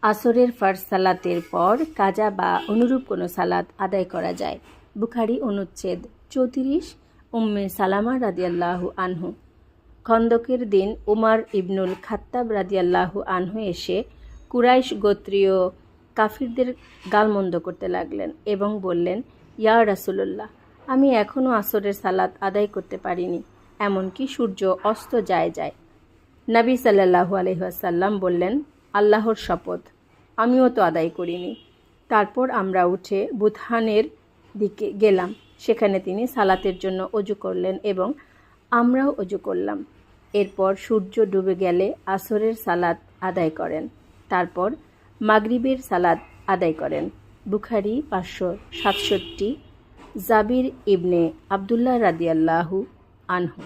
আসরের ফার্জ সালাতের পর কাজা বা অনুরূপ কোনো সালাত আদায় করা যায়। বুখারী অনুচ্ছেদ 34। উম্মে সালামা রাদিয়াল্লাহু আনহু। খন্দকের দিন উমার ইবনুল খাত্তাব রাদিয়াল্লাহু আনহু এসে কুরাইশ গোত্রীয় কাফিরদের গালমন্দ করতে লাগলেন এবং বললেন, ইয়া রাসূলুল্লাহ, আমি এখনও আসরের সালাত আদায় করতে পারিনি, এমনকি সূর্য অস্ত যায়। নবী সাল্লাল্লাহু আলাইহি ওয়াসাল্লাম বললেন, আল্লাহর শপথ, আমিও তো আদায় করিনি। তারপর আমরা উঠে বুতহানের দিকে গেলাম। সেখানে তিনি সালাতের জন্য অজু করলেন এবং আমরাও অজু করলাম। এরপর সূর্য ডুবে গেলে আসরের সালাত আদায় করেন। তারপর মাগরিবের সালাত আদায় করেন। বুখারী 567। জাবির ইবনে আবদুল্লাহ রাদিয়াল্লাহু আনহু।